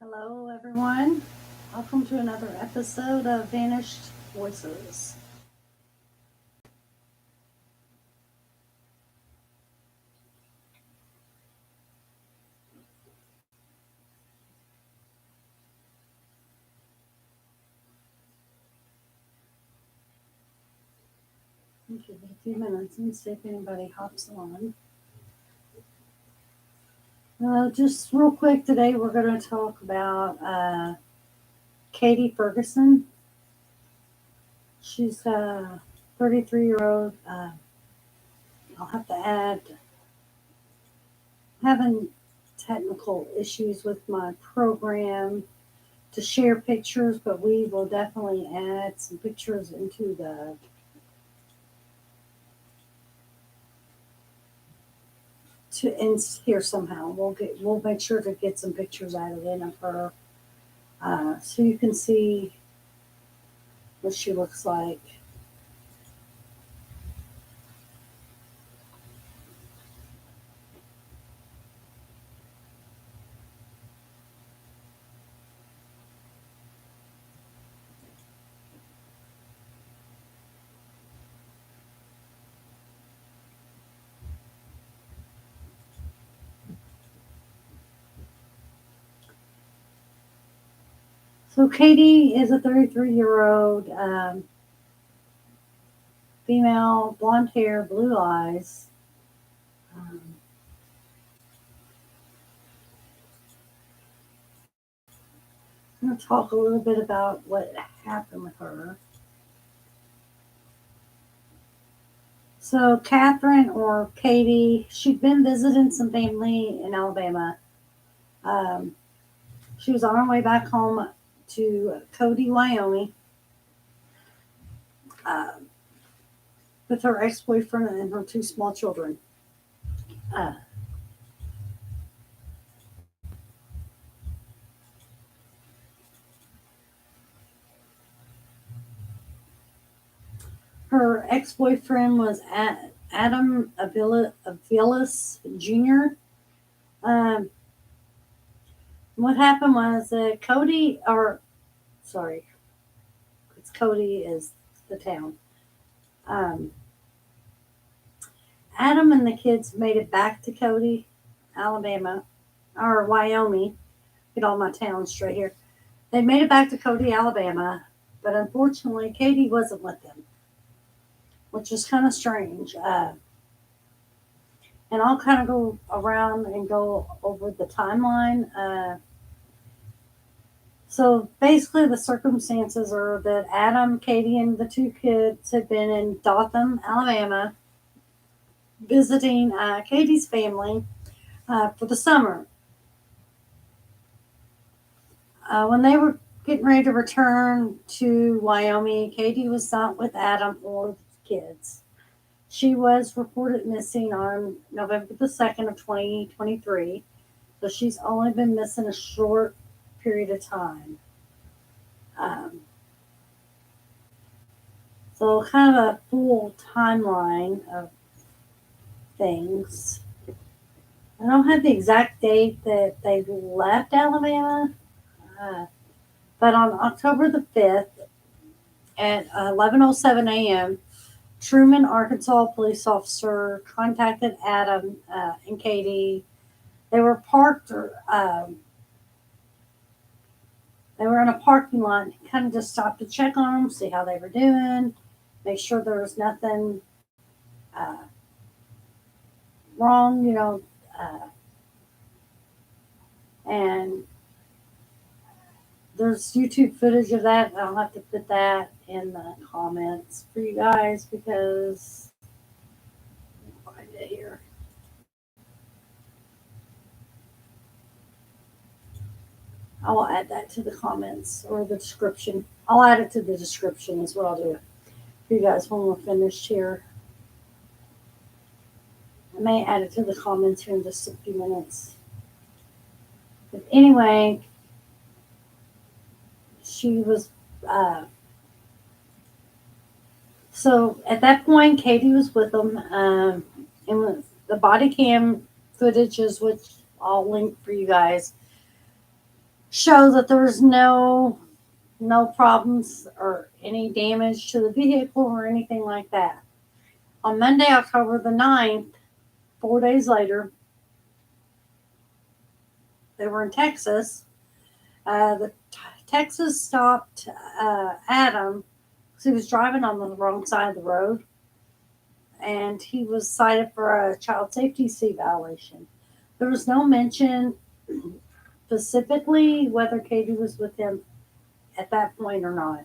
Hello, everyone. Welcome to another episode of Vanished Voices. I'll give it a few minutes and see if anybody hops on. Just real quick today, we're going to talk about Katie Fergurson. She's a 33-year-old. I'll have to add, having technical issues with my program to share pictures, but we will definitely add some pictures into in here somehow. We'll make sure to get some pictures added in of her, so you can see what she looks like. So Katie is a 33-year-old female, blonde hair, blue eyes. I'm going to talk a little bit about what happened with her. So Catherine, or Katie, she'd been visiting some family in Alabama. She was on her way back home to Cody, Wyoming, with her ex-boyfriend and her two small children. Her ex-boyfriend was Adam Aviles Jr. What happened was Cody is the town. Adam and the kids made it back to Cody, Alabama, or Wyoming. Get all my towns straight here. They made it back to Cody, Alabama, but unfortunately, Katie wasn't with them, which is kind of strange. And I'll kind of go around and go over the timeline. So basically, the circumstances are that Adam, Katie, and the two kids had been in Dothan, Alabama, visiting Katie's family for the summer. When they were getting ready to return to Wyoming, Katie was not with Adam or the kids. She was reported missing on November the 2nd of 2023, so she's only been missing a short period of time. So kind of a full timeline of things. I don't have the exact date that they left Alabama, but on October the 5th at 11:07 a.m., Truman, Arkansas police officer contacted Adam and Katie. They were parked, they were in a parking lot, kind of just stopped to check on them, see how they were doing, make sure there was nothing wrong, and there's YouTube footage of that. I'll have to put that in the comments for you guys because I'll find it here. I will add that to the comments or the description. I'll add it to the description is what I'll do for you guys when we're finished here. I may add it to the comments here in just a few minutes. But anyway, she was, so at that point, Katie was with them. And the body cam footages, which I'll link for you guys, show that there was no problems or any damage to the vehicle or anything like that. On Monday, October the 9th, 4 days later, they were in Texas. Texas stopped Adam because he was driving on the wrong side of the road, and he was cited for a child safety seat violation. There was no mention specifically whether Katie was with him at that point or not.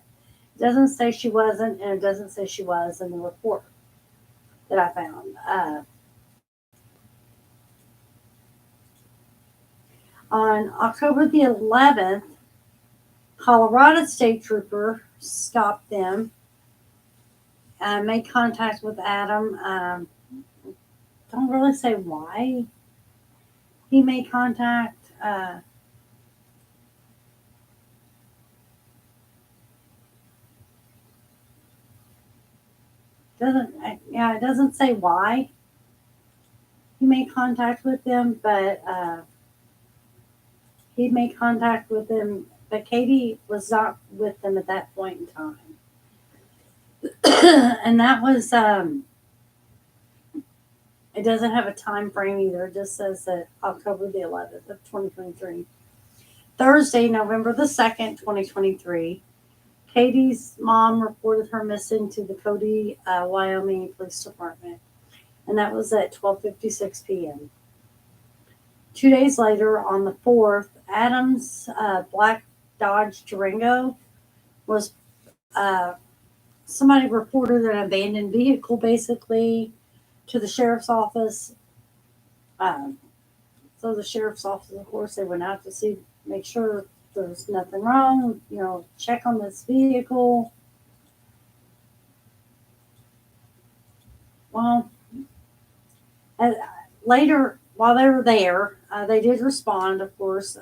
It doesn't say she wasn't, and it doesn't say she was in the report that I found. On October the 11th, Colorado State Trooper stopped them, made contact with Adam. Don't really say why he made contact. It doesn't say why he made contact with them, but he made contact with them. But Katie was not with them at that point in time, and that was. It doesn't have a time frame either. It just says that October the 11th of 2023. Thursday, November the 2nd, 2023, Katie's mom reported her missing to the Cody, Wyoming Police Department, and that was at 12:56 p.m. 2 days later, on the 4th, Adam's black Dodge Durango was, somebody reported an abandoned vehicle basically to the sheriff's office. So the sheriff's office, of course, they went out to make sure there's nothing wrong, check on this vehicle. Well, later, while they were there, they did respond, of course.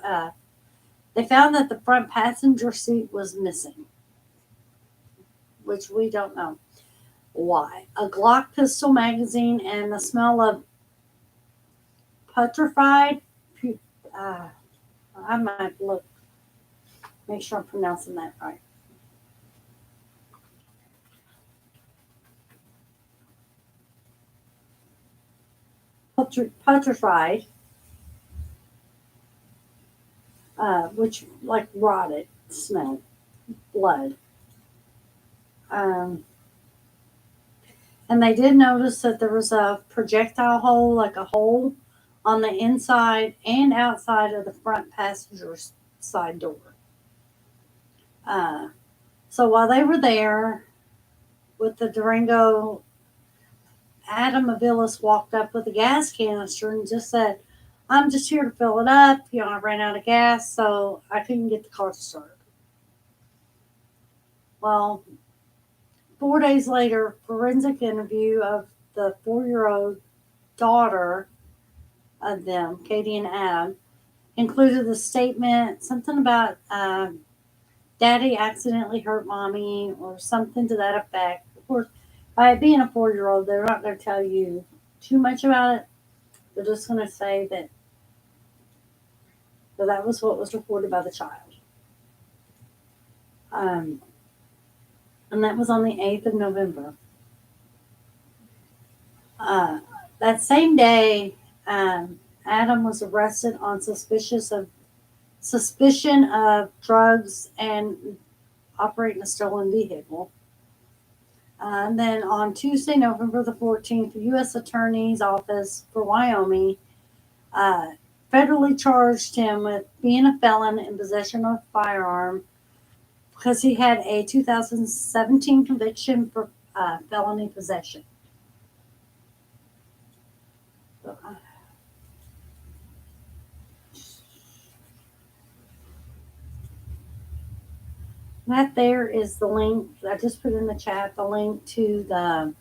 They found that the front passenger seat was missing, which we don't know why. A Glock pistol magazine and the smell of putrefied, I might make sure I'm pronouncing that right. Putrefied, which like rotted smell, blood. And they did notice that there was a projectile hole, like a hole on the inside and outside of the front passenger side door. So while they were there with the Durango, Adam Aviles walked up with a gas canister and just said, "I'm just here to fill it up. I ran out of gas, so I couldn't get the car to start." Well, 4 days later, forensic interview of the 4-year-old daughter of them, Katie and Adam, included a statement, something about daddy accidentally hurt mommy or something to that effect. Of course, by it being a 4-year-old, they're not going to tell you too much about it. They're just going to say that was what was reported by the child. And that was on the 8th of November. That same day, Adam was arrested on suspicion of drugs and operating a stolen vehicle. And then on Tuesday, November the 14th, the U.S. Attorney's Office for Wyoming federally charged him with being a felon in possession of a firearm because he had a 2017 conviction for felony possession. So, that there is the link. I just put in the chat the link to the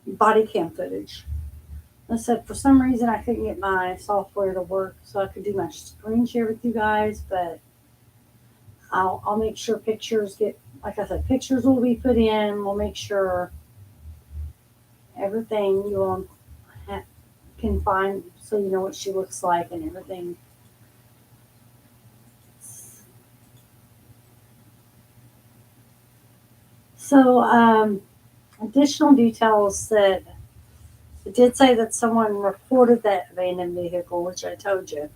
body cam footage. I said for some reason I couldn't get my software to work so I could do my screen share with you guys, but I'll make sure pictures like I said, pictures will be put in. We'll make sure everything you all can find so you know what she looks like and everything. So, additional details that it did say that someone reported that abandoned vehicle, which I told you.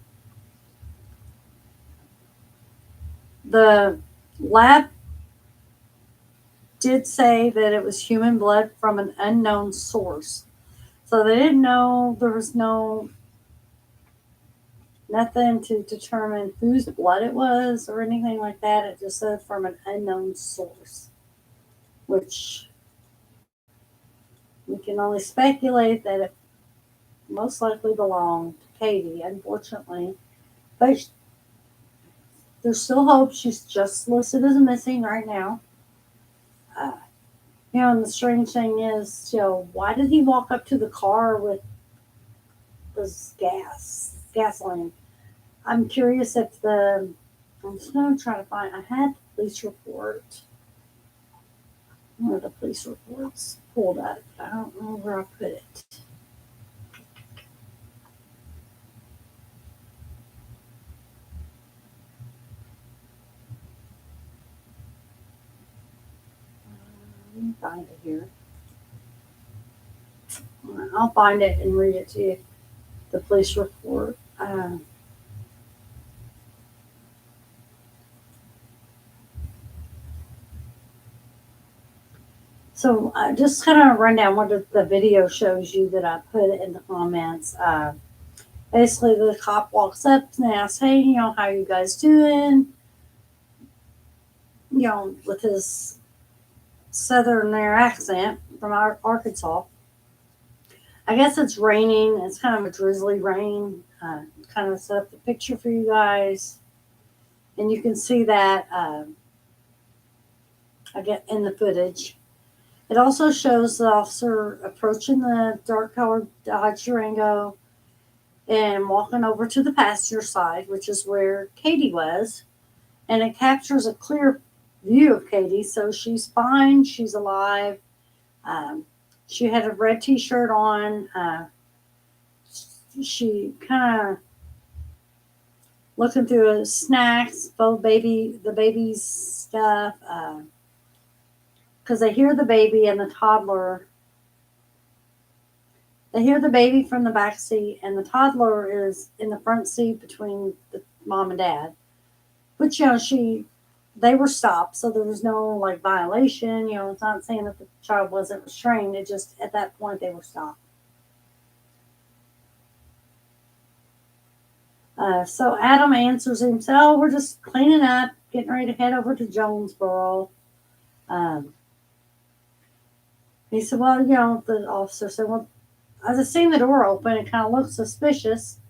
The lab did say that it was human blood from an unknown source. So they didn't know, there was nothing to determine whose blood it was or anything like that. It just said from an unknown source, which we can only speculate that it most likely belonged to Katie, unfortunately. But there's still hope. She's just listed as missing right now. Uh, and the strange thing is, why did he walk up to the car with this gasoline? I'm curious if I'm just going to try to find, I had the police report. One of the police reports pulled up. I don't know where I put it. Let me find it here. I'll find it and read it to you. The police report. So just kind of run down what the video shows you that I put in the comments. Basically, the cop walks up and asks, "Hey, how you guys doing?" With his southern accent from Arkansas. I guess it's raining. It's kind of a drizzly rain. Kind of set up the picture for you guys, and you can see that I get in the footage. It also shows the officer approaching the dark colored Dodge Durango and walking over to the passenger side, which is where Katie was. And it captures a clear view of Katie. So she's fine. She's alive. She had a red t-shirt on. She kind of looking through his snacks, the baby's stuff. Because they hear the baby and the toddler. They hear the baby from the back seat, and the toddler is in the front seat between the mom and dad. But they were stopped, so there was no violation. It's not saying that the child wasn't restrained. It just at that point they were stopped. So Adam answers himself, "We're just cleaning up, getting ready to head over to Jonesboro." He said, "Well, the officer said, well, I just seen the door open. It kind of looked suspicious."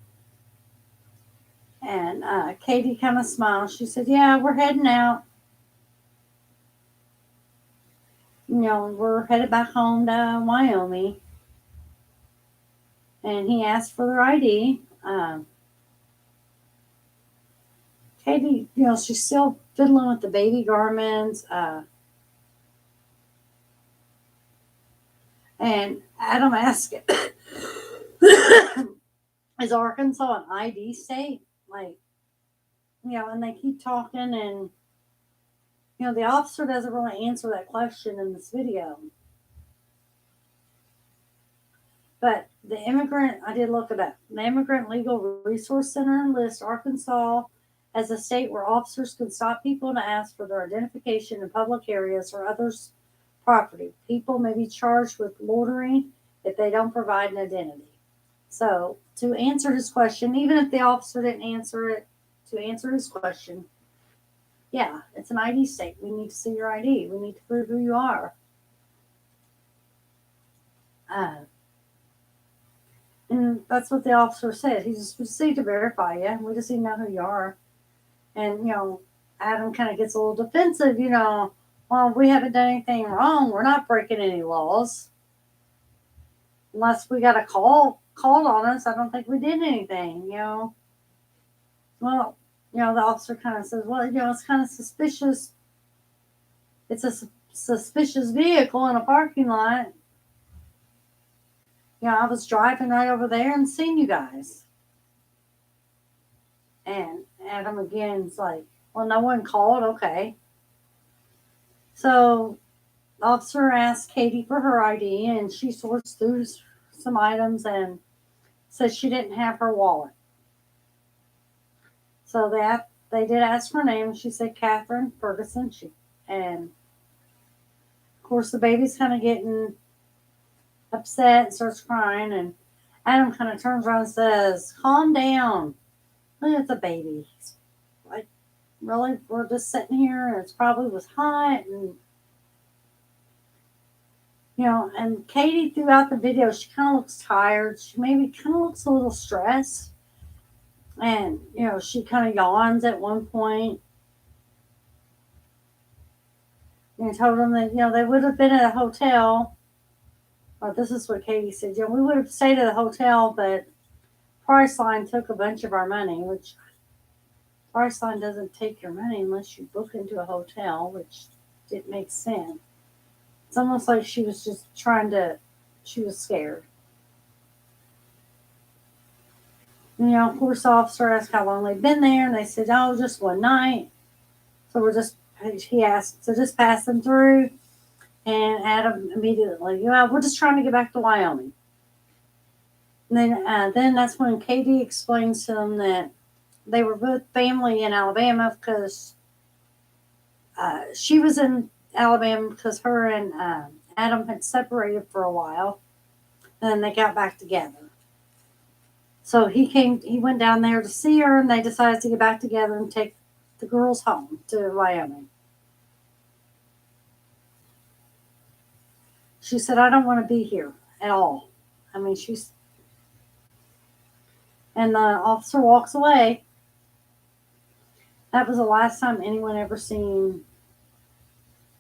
And Katie kind of smiled. She said, "Yeah, we're heading out. We're headed back home to Wyoming." And he asked for their ID. Katie, she's still fiddling with the baby garments. And Adam asked, "Is Arkansas an ID state?" And they keep talking, and the officer doesn't really answer that question in this video. But I did look it up. The Immigrant Legal Resource Center lists Arkansas as a state where officers can stop people to ask for their identification in public areas or others' property. People may be charged with loitering if they don't provide an identity. So, to answer his question, even if the officer didn't answer it, to answer his question, yeah, it's an ID state. We need to see your ID. We need to prove who you are. And that's what the officer said. He just proceeded to verify you. We just need to know who you are. And, Adam kind of gets a little defensive, well, we haven't done anything wrong. We're not breaking any laws. Unless we got a call on us, I don't think we did anything, Well, the officer kind of says, well, it's kind of suspicious. It's a suspicious vehicle in a parking lot. I was driving right over there and seen you guys. And Adam again is like, well, no one called. Okay. So The officer asked Katie for her ID, and she sorts through some items and said she didn't have her wallet. So they did ask her name. She said Catherine Ferguson. And of course the baby's kind of getting upset and starts crying, and Adam kind of turns around and says, "Calm down. Look at the baby. He's like, really, we're just sitting here, and it's probably was hot." And and Katie throughout the video, she kind of looks tired. She maybe kind of looks a little stressed, and she kind of yawns at one point. And told them that they would have been at a hotel. Well, this is what Katie said. We would have stayed at a hotel, but Priceline took a bunch of our money, which Priceline doesn't take your money unless you book into a hotel, which didn't make sense. It's almost like she was just she was scared. Of course, the officer asked how long they'd been there, and they said, "Oh, just one night." So he asked, so just pass them through. And Adam immediately, we're just trying to get back to Wyoming. And then that's when Katie explains to them that they were both family in Alabama because she was in Alabama because her and Adam had separated for a while, and then they got back together. So he went down there to see her, and they decided to get back together and take the girls home to Wyoming. She said, "I don't want to be here at all." I mean, and the officer walks away. That was the last time anyone ever seen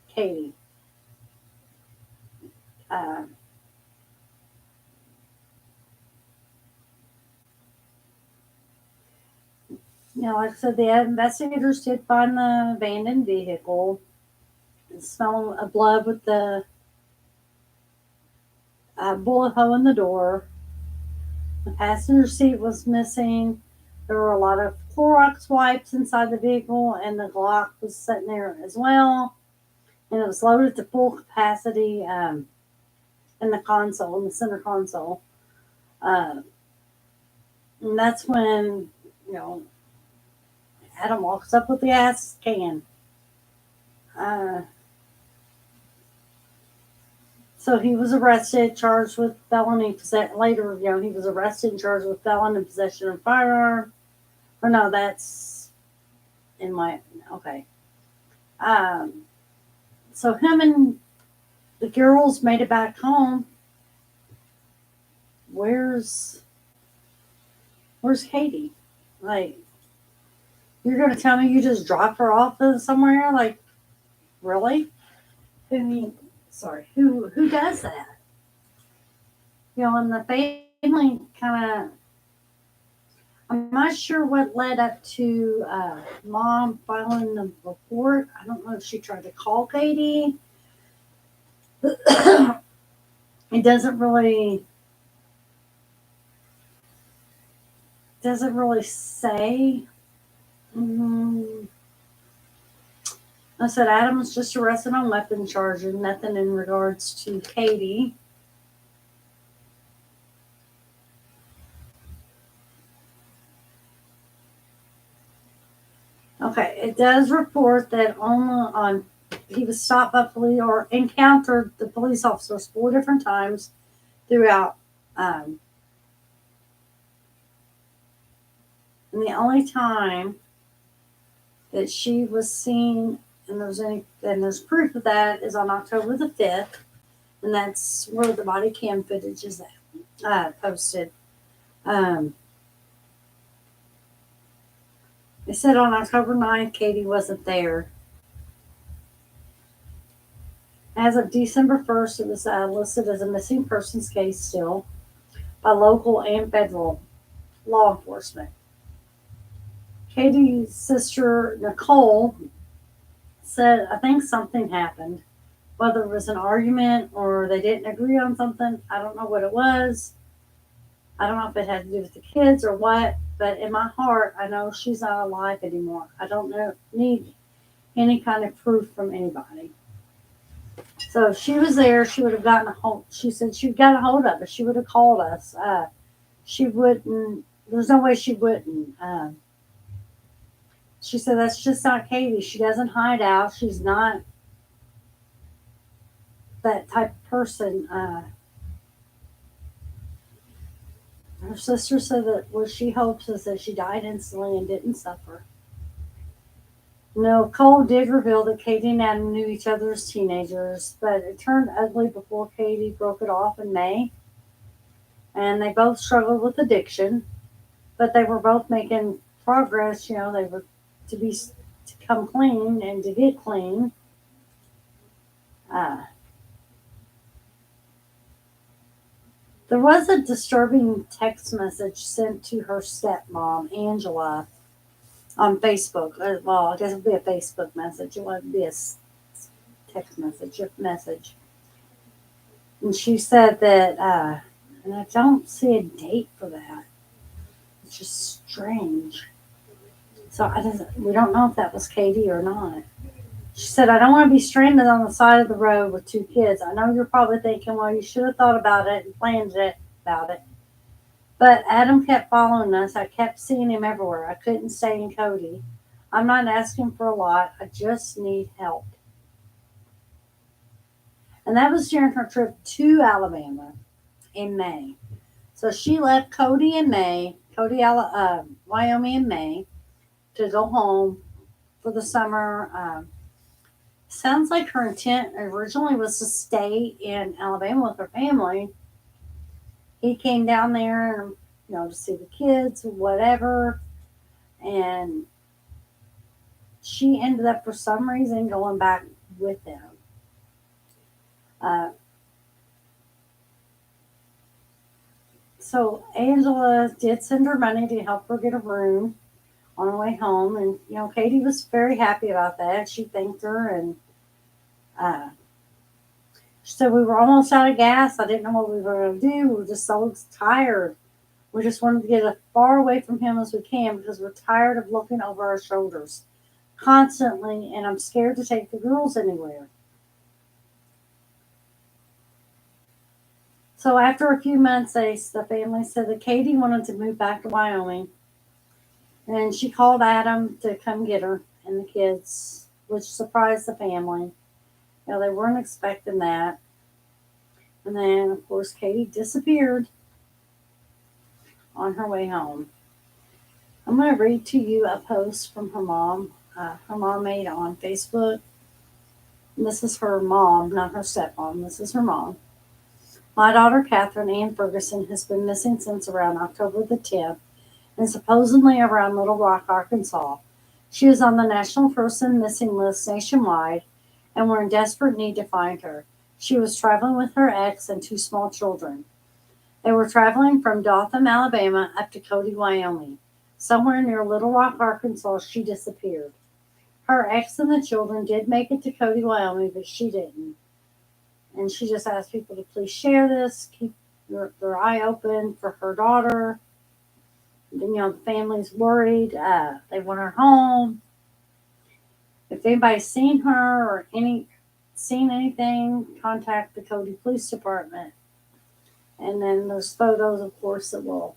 Katie. Like I said, the investigators did find the abandoned vehicle. The smell of blood with the bullet hole in the door. The passenger seat was missing. There were a lot of Clorox wipes inside the vehicle, and the Glock was sitting there as well. And it was loaded to full capacity in the console, in the center console. And that's when, Adam walks up with the gas can. So he was arrested, charged with felony possession. Later, he was arrested and charged with felony possession of a firearm. Or no, that's in my, okay. So him and the girls made it back home. Where's Katie? Like, you're going to tell me you just dropped her off somewhere? Like, really? I mean, sorry, who does that? And the family kind of, I'm not sure what led up to mom filing the report. I don't know if she tried to call Katie. It doesn't really say. I said Adam was just arrested on weapon charges, nothing in regards to Katie. Okay, it does report that he was stopped by police or encountered the police officers 4 different times throughout. And the only time that she was seen, and there's proof of that, is on October the 5th, and that's where the body cam footage is posted. They said on October 9th, Katie wasn't there. As of December 1st, it was listed as a missing persons case still by local and federal law enforcement. Katie's sister, Nicole, said, "I think something happened. Whether it was an argument or they didn't agree on something, I don't know what it was. I don't know if it had to do with the kids or what, but in my heart, I know she's not alive anymore. I don't need any kind of proof from anybody." So if she was there, she would have gotten a hold. She said she'd got a hold of us. She would have called us. She wouldn't. There's no way she wouldn't. She said that's just not Katie. She doesn't hide out. She's not that type of person. Her sister said that what she hopes is that she died instantly and didn't suffer. No, Cole did reveal that Katie and Adam knew each other as teenagers, but it turned ugly before Katie broke it off in May. And they both struggled with addiction, but they were both making progress. You know, they were to come clean and to get clean. Uh, there was a disturbing text message sent to her stepmom, Angela, on Facebook. Well, I guess it would be a Facebook message. It wouldn't be a text message, a message. And she said that, and I don't see a date for that. It's just strange. So we don't know if that was Katie or not. She said, I don't want to be stranded on the side of the road with two kids. I know you're probably thinking, well, you should have thought about it and planned about it. But Adam kept following us. I kept seeing him everywhere. I couldn't stay in Cody. I'm not asking for a lot. I just need help. And that was during her trip to Alabama in May. So she left Cody in May, Wyoming in May, to go home for the summer. Sounds like her intent originally was to stay in Alabama with her family. He came down there, to see the kids, whatever, and she ended up for some reason going back with them. Uh, so Angela did send her money to help her get a room on her way home, and Katie was very happy about that. She thanked her, and uh, she said we were almost out of gas. I didn't know what we were going to do. We were just so tired. We just wanted to get as far away from him as we can because we're tired of looking over our shoulders constantly, and I'm scared to take the girls anywhere. So after a few months, the family said that Katie wanted to move back to Wyoming, and she called Adam to come get her and the kids, which surprised the family. They weren't expecting that. And then, of course, Katie disappeared on her way home. I'm going to read to you a post from her mom. Her mom made on Facebook. This is her mom, not her stepmom. This is her mom. My daughter, Catherine Ann Ferguson, has been missing since around October the 10th and supposedly around Little Rock, Arkansas. She is on the National Person Missing List nationwide, and we're in desperate need to find her. She was traveling with her ex and two small children. They were traveling from Dothan, Alabama, up to Cody, Wyoming. Somewhere near Little Rock, Arkansas, she disappeared. Her ex and the children did make it to Cody, Wyoming, but she didn't. And she just asked people to please share this, keep their eye open for her daughter. The family's worried. They want her home. If anybody's seen her or seen anything, contact the Cody Police Department. And then there's photos, of course, that we'll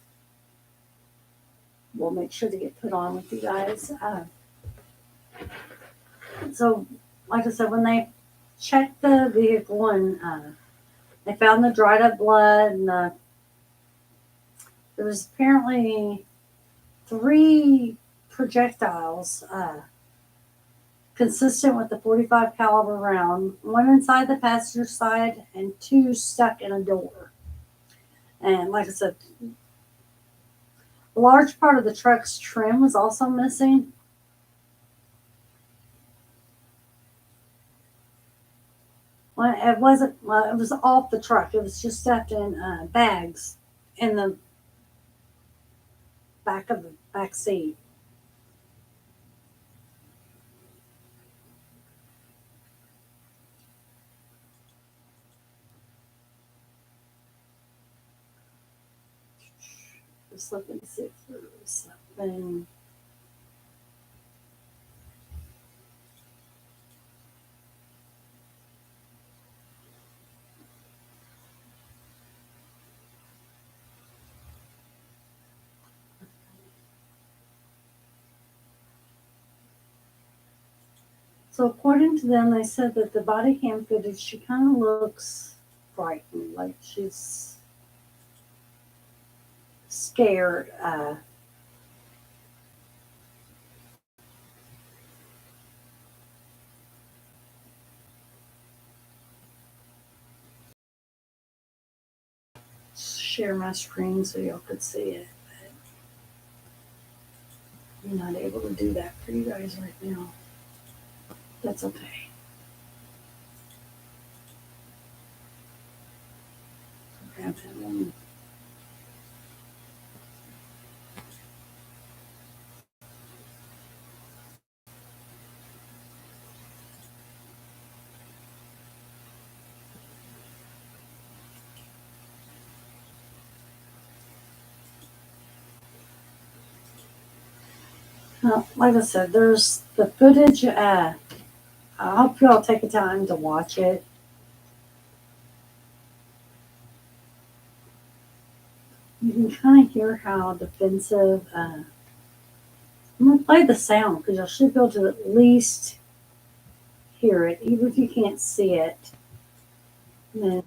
make sure to get put on with you guys. So, like I said, when they checked the vehicle and they found the dried up blood, and there was apparently 3 projectiles consistent with the .45 caliber round, 1 inside the passenger side and 2 stuck in a door. And like I said, a large part of the truck's trim was also missing. Well, it wasn't. Well, it was off the truck. It was just stuffed in bags in the back of the back seat. Just looking to see if there was something. So according to them, they said that the body cam footage, she kind of looks frightened, like she's scared. Share my screen so y'all could see it. I'm not able to do that for you guys right now. That's okay. Grab that one. Like I said, there's the footage. I hope y'all take the time to watch it. You can kind of hear how defensive. I'm gonna play the sound because you should be able to at least hear it, even if you can't see it. And then